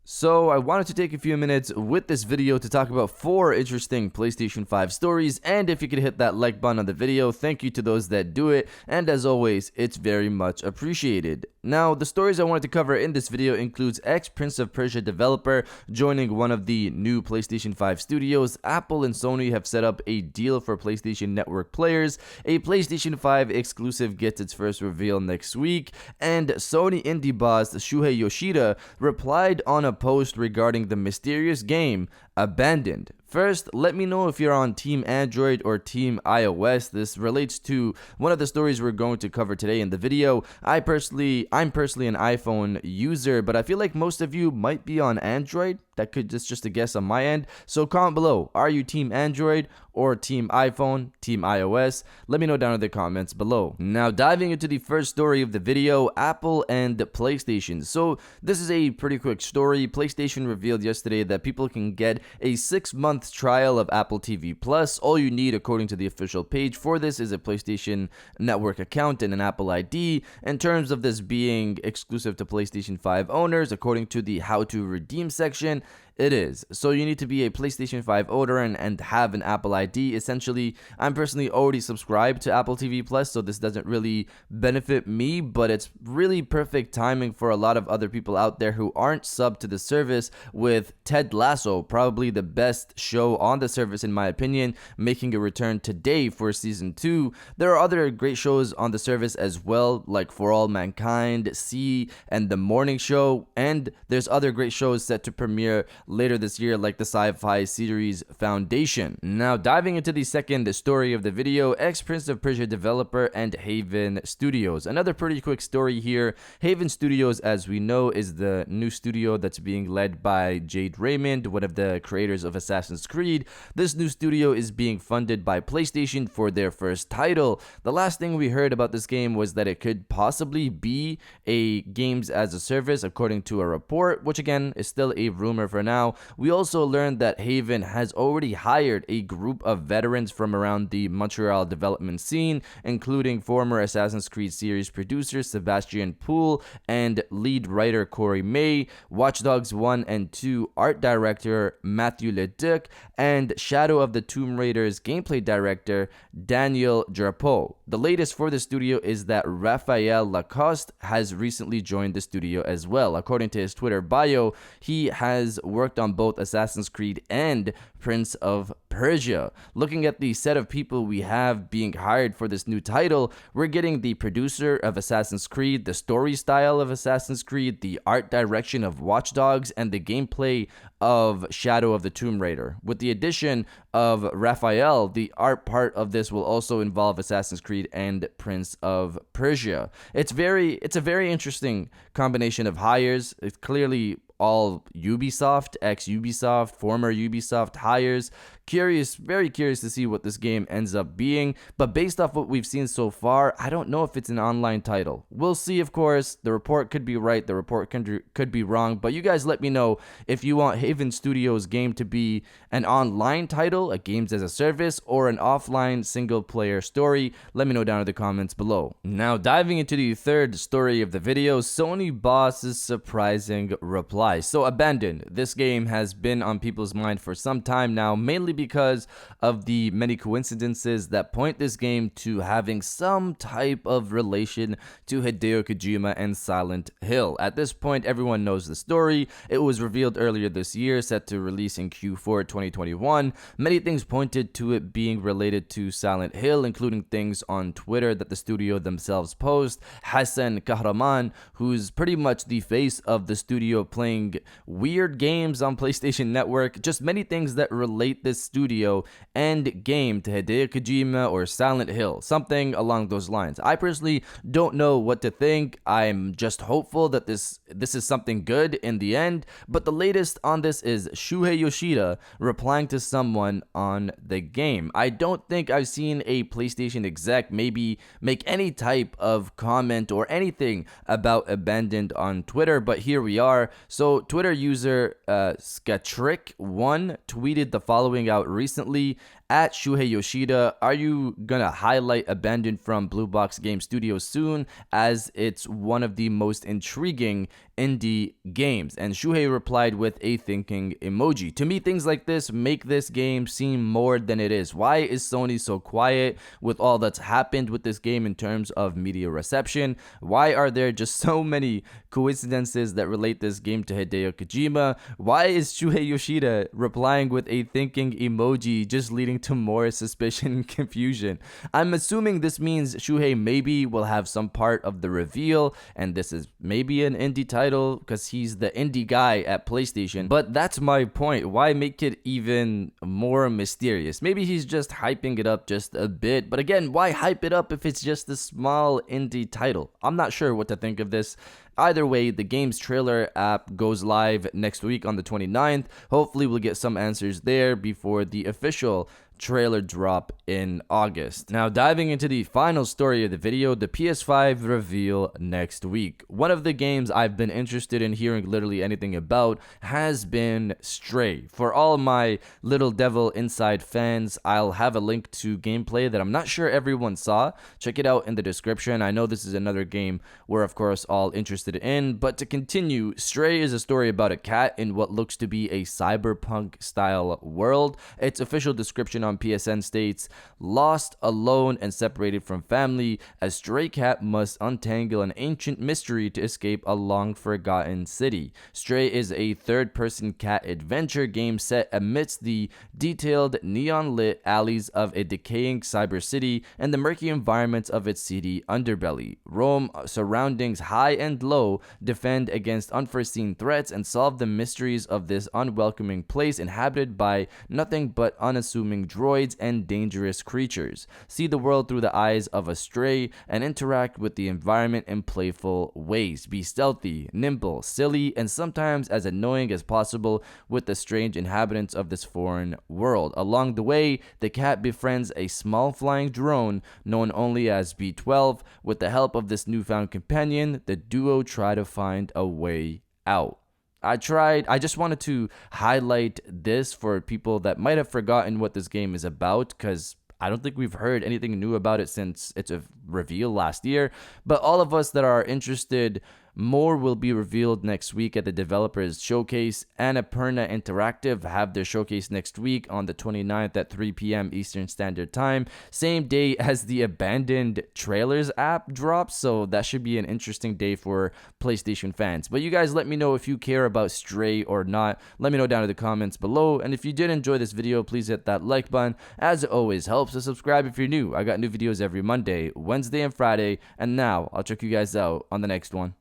So I wanted to take a few minutes with this video to talk about 4 interesting PlayStation 5 stories, and if you could hit that like button on the video, thank you to those that do it, and as always, it's very much appreciated. Now, the stories I wanted to cover in this video includes ex-Prince of Persia developer joining one of the new PlayStation 5 studios, Apple and Sony have set up a deal for PlayStation Network players, a PlayStation 5 exclusive gets its first reveal next week, and Sony indie boss Shuhei Yoshida replied on a post regarding the mysterious game Abandoned. First, let me know if you're on Team Android or Team iOS. This relates to one of the stories we're going to cover today in the video. I'm personally an iPhone user, but I feel like most of you might be on Android. That could just a guess on my end. So comment below, are you Team Android or Team iPhone, Team iOS? Let me know down in the comments below. Now diving into the first story of the video, Apple and PlayStation. So this is a pretty quick story. PlayStation revealed yesterday that people can get a 6-month trial of Apple TV Plus. All you need, according to the official page for this, is a PlayStation Network account and an Apple ID. In terms of this being exclusive to PlayStation 5 owners, according to the how to redeem section, it is. So you need to be a PlayStation 5 owner and have an Apple ID. Essentially, I'm personally already subscribed to Apple TV Plus, so this doesn't really benefit me, but it's really perfect timing for a lot of other people out there who aren't subbed to the service, with Ted Lasso, probably the best show on the service in my opinion, making a return today for season 2. There are other great shows on the service as well, like For All Mankind, See, and The Morning Show, and there's other great shows set to premiere later this year, like the sci-fi series Foundation. Now diving into the second story of the video, ex-Prince of Persia developer and Haven Studios. Another pretty quick story here. Haven Studios, as we know, is the new studio that's being led by Jade Raymond, one of the creators of Assassin's Creed. This new studio is being funded by PlayStation for their first title. The last thing we heard about this game was that it could possibly be a games as a service, according to a report, which again is still a rumor for now. We also learned that Haven has already hired a group of veterans from around the Montreal development scene, including former Assassin's Creed series producer Sebastian Poole and lead writer Corey May, Watch Dogs 1 and 2 art director Matthew Leduc, and Shadow of the Tomb Raider's gameplay director Daniel Drapeau. The latest for the studio is that Raphael Lacoste has recently joined the studio as well. According to his Twitter bio, he has worked on both Assassin's Creed and Prince of Persia. Looking at the set of people we have being hired for this new title, we're getting the producer of Assassin's Creed, the story style of Assassin's Creed, the art direction of Watch Dogs, and the gameplay of Shadow of the Tomb Raider. With the addition of Raphael, the art part of this will also involve Assassin's Creed and Prince of Persia. It's a very interesting combination of hires. It's clearly all Ubisoft, ex-Ubisoft, former Ubisoft hires. Very curious to see what this game ends up being, but based off what we've seen so far, I don't know if it's an online title. We'll see, of course. The report could be right, the report could be wrong, but you guys let me know if you want Haven Studios' game to be an online title, a games as a service, or an offline single-player story. Let me know down in the comments below. Now, diving into the third story of the video, Sony boss's surprising reply. So, Abandoned. This game has been on people's mind for some time now, mainly because of the many coincidences that point this game to having some type of relation to Hideo Kojima and Silent Hill. At this point, everyone knows the story. It was revealed earlier this year, set to release in Q4 2021. Many things pointed to it being related to Silent Hill, including things on Twitter that the studio themselves post. Hassan Kahraman, who's pretty much the face of the studio, playing weird games on PlayStation Network, just many things that relate this studio and game to Hideo Kojima or Silent Hill, something along those lines. I personally don't know what to think. I'm just hopeful that this is something good in the end, but the latest on this is Shuhei Yoshida replying to someone on the game. I don't think I've seen a PlayStation exec maybe make any type of comment or anything about Abandoned on Twitter, but here we are. So Twitter user Skatrick1 tweeted the following out recently. at Shuhei Yoshida, are you gonna highlight Abandoned from Blue Box Game Studios soon, as it's one of the most intriguing indie games? And Shuhei replied with a thinking emoji. To me, things like this make this game seem more than it is. Why is Sony so quiet with all that's happened with this game in terms of media reception? Why are there just so many coincidences that relate this game to Hideo Kojima? Why is Shuhei Yoshida replying with a thinking emoji, just leading to more suspicion and confusion? I'm assuming this means Shuhei maybe will have some part of the reveal, and this is maybe an indie title because he's the indie guy at PlayStation. But that's my point. Why make it even more mysterious? Maybe he's just hyping it up just a bit, but again, why hype it up if it's just a small indie title? I'm not sure what to think of this. Either way, the game's trailer app goes live next week on the 29th. Hopefully we'll get some answers there before the official trailer drop in August. Now, diving into the final story of the video, the PS5 reveal next week. One of the games I've been interested in hearing literally anything about has been Stray. For all my Little Devil Inside fans, I'll have a link to gameplay that I'm not sure everyone saw. Check it out in the description. I know this is another game we're of course all interested in, but to continue, Stray is a story about a cat in what looks to be a cyberpunk style world. Its official description on PSN states, lost, alone, and separated from family, a stray cat must untangle an ancient mystery to escape a long-forgotten city. Stray is a third-person cat adventure game set amidst the detailed, neon-lit alleys of a decaying cyber city and the murky environments of its seedy underbelly. Roam surroundings high and low, defend against unforeseen threats, and solve the mysteries of this unwelcoming place inhabited by nothing but unassuming droids and dangerous creatures. See the world through the eyes of a stray and interact with the environment in playful ways. Be stealthy, nimble, silly, and sometimes as annoying as possible with the strange inhabitants of this foreign world. Along the way, the cat befriends a small flying drone known only as B12. With the help of this newfound companion, the duo try to find a way out. I just wanted to highlight this for people that might have forgotten what this game is about, because I don't think we've heard anything new about it since its reveal last year. But all of us that are interested, more will be revealed next week at the developers showcase. Annapurna Interactive have their showcase next week on the 29th at 3 p.m. Eastern Standard Time, same day as the Abandoned trailers app drops, so that should be an interesting day for PlayStation fans. But you guys let me know if you care about Stray or not. Let me know down in the comments below, and if you did enjoy this video, please hit that like button. As it always helps to subscribe if you're new. I got new videos every Monday, Wednesday, and Friday, and now I'll check you guys out on the next one.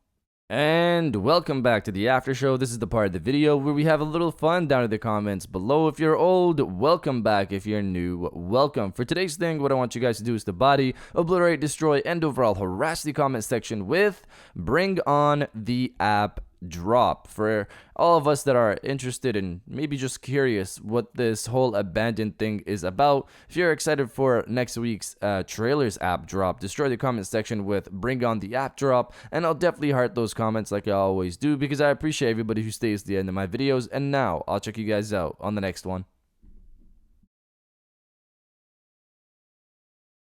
And welcome back to the after show. This is the part of the video where we have a little fun down in the comments below. If you're old, welcome back. If you're new, welcome. For today's thing, what I want you guys to do is to body, obliterate, destroy, and overall harass the comment section with Bring On the App Drop. For all of us that are interested and maybe just curious what this whole Abandoned thing is about, if you're excited for next week's trailers app drop, destroy the comment section with Bring On the App Drop, and I'll definitely heart those comments like I always do, because I appreciate everybody who stays to the end of my videos. And now I'll check you guys out on the next one.